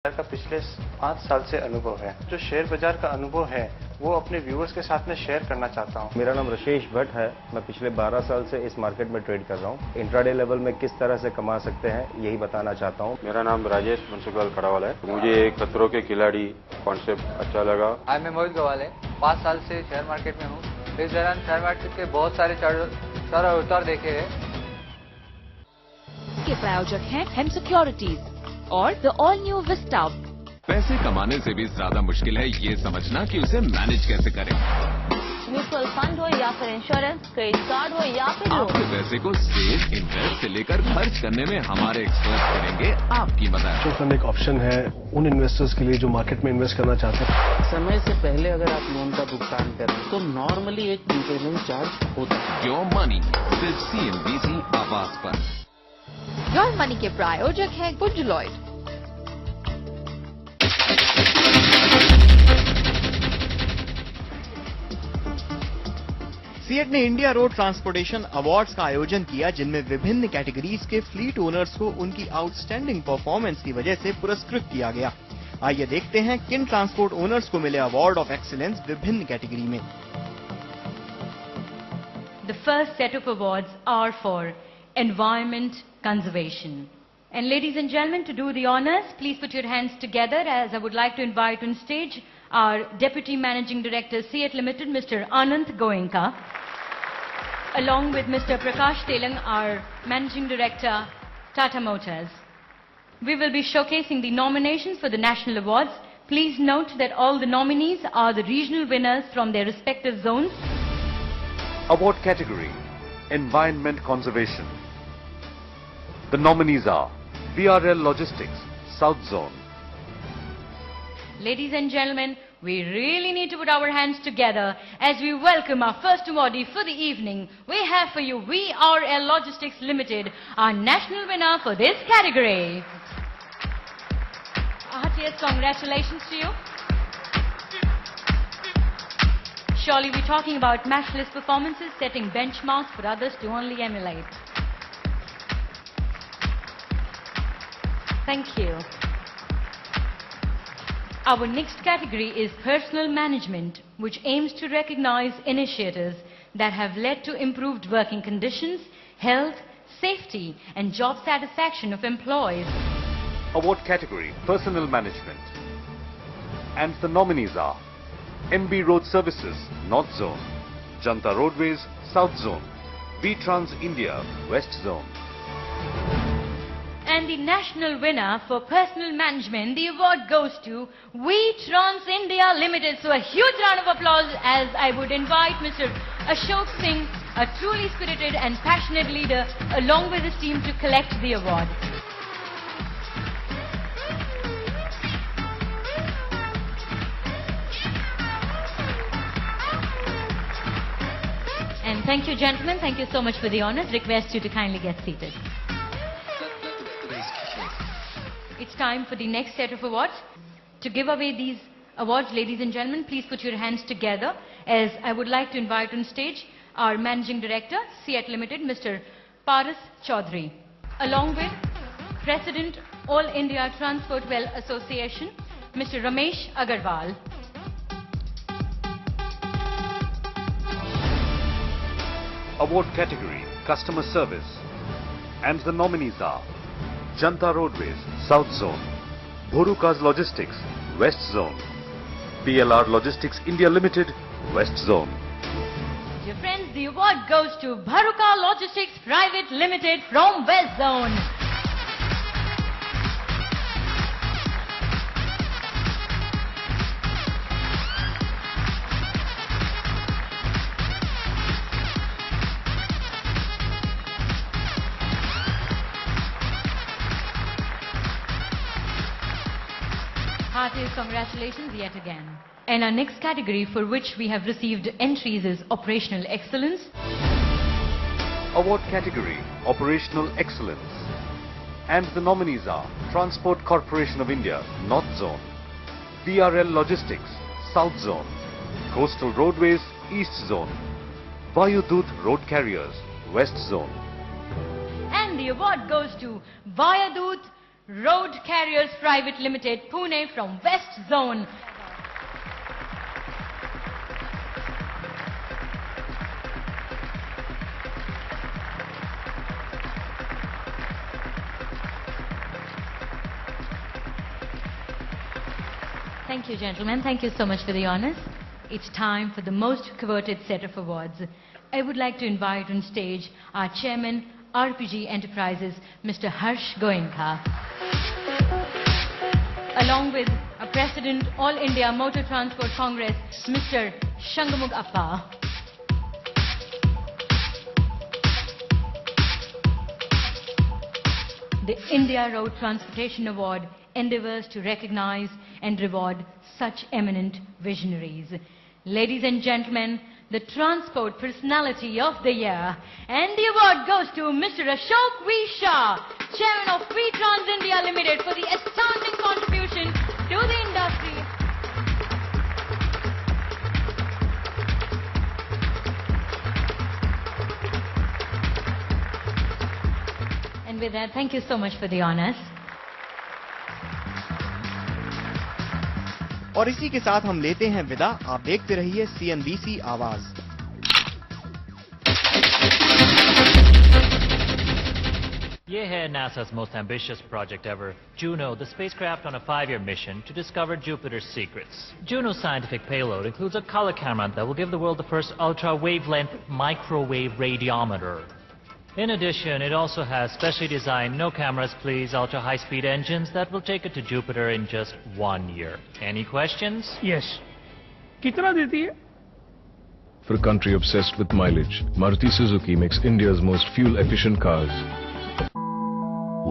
का पिछले 5 साल से अनुभव है। जो शेयर बाजार का अनुभव है वो अपने व्यूअर्स के साथ में शेयर करना चाहता हूँ। मेरा नाम रशेश भट्ट है। मैं पिछले 12 साल से इस मार्केट में ट्रेड कर रहा हूँ। इंट्राडे लेवल में किस तरह से कमा सकते हैं यही बताना चाहता हूँ। मेरा नाम राजेश मनसुखलाल खड़ावाल है। मुझे एक खतरों के खिलाड़ी कॉन्सेप्ट अच्छा लगा। मैं मोहित गवाल है। 5 साल से शेयर मार्केट में हूँ। इस दौरान शेयर मार्केट के बहुत सारे चढ़ उतार देखे हैं। के प्रायोजक हैं हेम सिक्योरिटीज और द ऑल न्यू विस्टा। पैसे कमाने से भी ज्यादा मुश्किल है ये समझना कि उसे मैनेज कैसे करें। म्यूचुअल फंड हो या फिर इंश्योरेंस, क्रेडिट कार्ड हो या फिर लोन। आपके पैसे को सेव, इन्वेस्ट से लेकर खर्च करने में हमारे एक्सपर्ट करेंगे आपकी मदद। म्यूचुअल फंड एक ऑप्शन है उन इन्वेस्टर्स के लिए जो मार्केट में इन्वेस्ट करना चाहते हैं। समय से पहले अगर आप लोन का भुगतान करें तो नॉर्मली एक प्रीपेमेंट चार्ज होता है। योर मनी सिर्फ CNBC आवाज पर। योर मनी के प्रायोजक हैं गुड लॉयड। सीएट ने इंडिया रोड ट्रांसपोर्टेशन अवार्ड्स का आयोजन किया, जिनमें विभिन्न कैटेगरीज के फ्लीट ओनर्स को उनकी आउटस्टैंडिंग परफॉर्मेंस की वजह से पुरस्कृत किया गया। आइए देखते हैं किन ट्रांसपोर्ट ओनर्स को मिले अवार्ड ऑफ एक्सीलेंस विभिन्न कैटेगरी में। The first set of awards are for environment conservation. And ladies and gentlemen, to do the honors, please put your hands together as I would like to invite on stage our Deputy Managing Director, CEAT Limited, Mr. Anant Goenka, along with Mr. Prakash Telang, our Managing Director, Tata Motors. We will be showcasing the nominations for the national awards. Please note that all the nominees are the regional winners from their respective zones. Award category, Environment Conservation. The nominees are VRL Logistics, South Zone. Ladies and gentlemen, we really need to put our hands together as we welcome our first awardee for the evening. We have for you VRL Logistics Limited, our national winner for this category. Heartiest congratulations to you. Surely we're talking about matchless performances, setting benchmarks for others to only emulate. Thank you. Our next category is personal management, which aims to recognize initiatives that have led to improved working conditions, health, safety, and job satisfaction of employees. Award category, Personnel Management. And the nominees are MB Road Services, North Zone, Janta Roadways, South Zone, V-Trans India, West Zone. And the national winner for personal management, the award goes to V-Trans India Limited. So a huge round of applause as I would invite Mr. Ashok Singh, a truly spirited and passionate leader, along with his team to collect the award. And thank you, gentlemen. Thank you so much for the honors. Request you to kindly get seated. It's time for the next set of awards. To give away these awards, ladies and gentlemen, please put your hands together as I would like to invite on stage our Managing Director, CEAT Limited, Mr. Paras Chaudhary, along with President, All India Transport Well Association, Mr. Ramesh Agarwal. Award category, Customer Service. And the nominees are Janta Roadways, South Zone, Bhorukas Logistics, West Zone, PLR Logistics India Limited, West Zone. Dear friends, the award goes to Bharuka Logistics Private Limited from West Zone. Heartiest congratulations yet again. And our next category for which we have received entries is Operational Excellence. Award category, Operational Excellence. And the nominees are Transport Corporation of India, North Zone, VRL Logistics, South Zone, Coastal Roadways, East Zone, Vayudut Road Carriers, West Zone. And the award goes to Vayadut Road Carriers Private Limited, Pune from West Zone. Thank you, gentlemen. Thank you so much for the honors. It's time for the most coveted set of awards. I would like to invite on stage our chairman, RPG Enterprises, Mr. Harsh Goenka. Along with our president, All India Motor Transport Congress, Mr. Shangamugh Appa. The India Road Transportation Award endeavors to recognize and reward such eminent visionaries. Ladies and gentlemen, the Transport Personality of the Year, and the award goes to Mr. Ashok V. Shah, Chairman of Trans India Limited, for the astounding contribution to the industry. And with that, thank you so much for the honors. और इसी के साथ हम लेते हैं विदा। आप देखते रहिए CNBC आवाज। ये है NASA's most ambitious project ever, Juno, the spacecraft on a 5-year mission to discover Jupiter's secrets. Juno's scientific payload includes a color camera that will give the world the first ultra-wavelength microwave radiometer. In addition, it also has specially designed no cameras please ultra high-speed engines that will take it to Jupiter in just 1 year. Any questions? Yes. कितना देती है? For a country obsessed with mileage, Maruti Suzuki makes India's most fuel-efficient cars.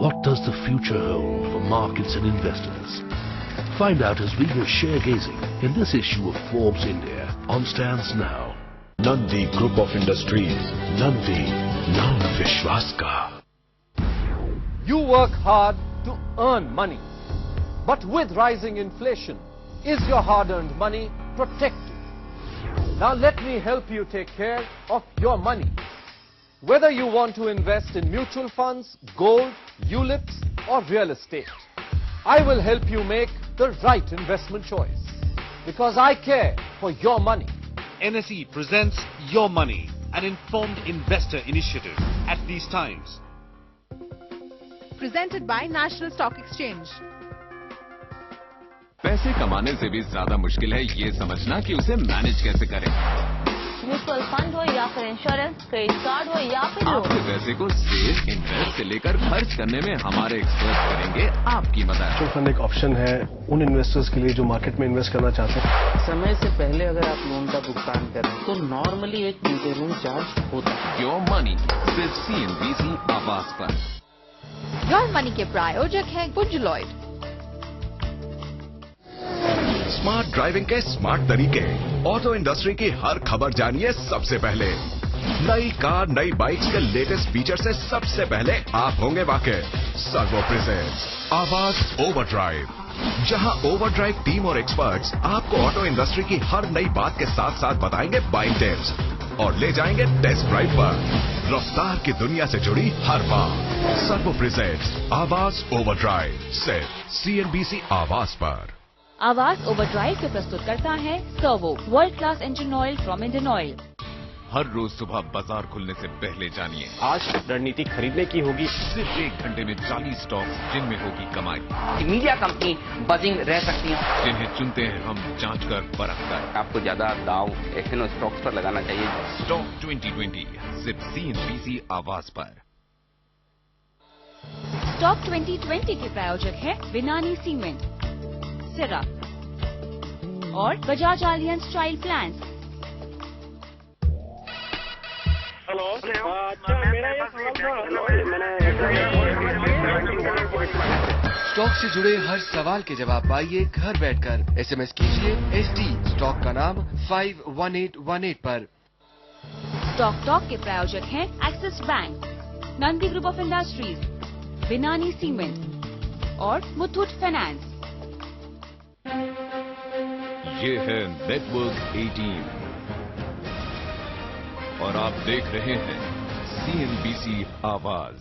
What does the future hold for markets and investors? Find out as we go share gazing in this issue of Forbes India on stands now. Nandi Group of Industries. Nandi, Naam Vishwas Ka. You work hard to earn money. But with rising inflation, is your hard-earned money protected? Now let me help you take care of your money. Whether you want to invest in mutual funds, gold, ULIPs or real estate, I will help you make the right investment choice. Because I care for your money. NSE presents Your Money, an informed investor initiative at these times. Presented by National Stock Exchange. पैसे कमाने से भी ज्यादा मुश्किल है ये समझना कि उसे मैनेज कैसे करें। म्यूचुअल फंड हो या फिर इंश्योरेंस, क्रेडिट कार्ड हो या फिर आपके पैसे को सेव, इन्वेस्ट से लेकर खर्च करने में हमारे एक्सपर्ट करेंगे आपकी मदद। म्यूचुअल फंड एक ऑप्शन है उन इन्वेस्टर्स के लिए जो मार्केट में इन्वेस्ट करना चाहते हैं। समय से पहले अगर आप लोन का भुगतान करें तो नॉर्मली एक प्रीपेमेंट चार्ज होता है। योर मनी सिर्फ CNBC आवाज पर। योर मनी के प्रायोजक हैं गुड लॉयड। स्मार्ट ड्राइविंग के स्मार्ट तरीके, ऑटो इंडस्ट्री की हर खबर जानिए सबसे पहले। नई कार, नई बाइक्स के लेटेस्ट फीचर से सबसे पहले आप होंगे वाकिफ। सर्वो प्रेजेंट्स आवाज ओवरड्राइव, जहां ओवरड्राइव टीम और एक्सपर्ट्स आपको ऑटो इंडस्ट्री की हर नई बात के साथ साथ बताएंगे बाइक टिप्स और ले जाएंगे टेस्ट ड्राइव पर। रफ्तार की दुनिया से जुड़ी हर बात। सर्वो प्रेजेंट्स आवाज ओवरड्राइव, सिर्फ CNBC आवाज पर। आवाज ओवरड्राइव के प्रस्तुत करता है Servo, world class engine oil from Indian Oil. हर रोज सुबह बाजार खुलने से पहले जानिए आज रणनीति खरीदने की होगी। सिर्फ 1 घंटे में 40 स्टॉक्स जिनमें होगी कमाई। मीडिया कंपनी बजिंग रह सकती है, जिन्हें चुनते हैं हम जांच कर परखता है। आपको ज्यादा दाव एफएनओ स्टॉक्स पर लगाना चाहिए। स्टॉक 2020 सिर्फ CNBC आवाज पर। स्टॉक 2020 के प्रायोजक है विनानी सीमेंट, सिरप और Bajaj alliance style plan. Hello, अच्छा मेरा ये स्टॉक से जुड़े हर सवाल के जवाब पाइए घर बैठकर। SMS कीजिए SD स्टॉक का नाम 51818 पर। स्टॉक टॉक के प्रायोजक हैं Axis Bank, Nandi group of industries, Binani cement और मुथूट फाइनेंस। ये है नेटवर्क 18 और आप देख रहे हैं CNBC आवाज।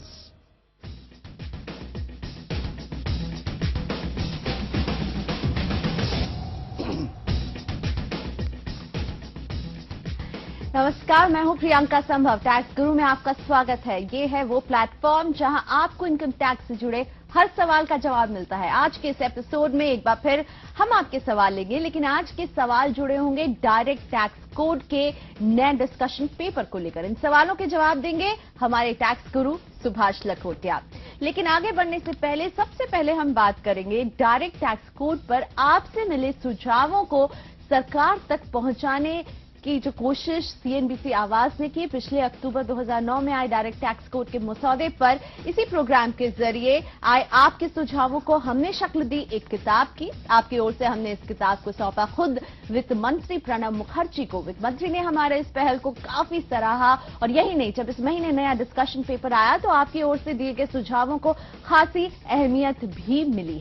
नमस्कार, मैं हूं प्रियंका संभव। टैक्स गुरु में आपका स्वागत है। ये है वो प्लेटफॉर्म जहां आपको इनकम टैक्स से जुड़े हर सवाल का जवाब मिलता है। आज के इस एपिसोड में एक बार फिर हम आपके सवाल लेंगे, लेकिन आज के सवाल जुड़े होंगे डायरेक्ट टैक्स कोड के नए डिस्कशन पेपर को लेकर। इन सवालों के जवाब देंगे हमारे टैक्स गुरु सुभाष लखोटिया। लेकिन आगे बढ़ने से पहले सबसे पहले हम बात करेंगे डायरेक्ट टैक्स कोड पर आपसे मिले सुझावों को सरकार तक पहुंचाने की जो कोशिश सीएनबीसी आवाज ने की। पिछले अक्टूबर 2009 में आए डायरेक्ट टैक्स कोड के मसौदे पर इसी प्रोग्राम के जरिए आए आपके सुझावों को हमने शक्ल दी एक किताब की। आपकी ओर से हमने इस किताब को सौंपा खुद वित्त मंत्री प्रणब मुखर्जी को। वित्त मंत्री ने हमारे इस पहल को काफी सराहा और यही नहीं, जब इस महीने नया डिस्कशन पेपर आया तो आपकी ओर से दिए गए सुझावों को खासी अहमियत भी मिली है।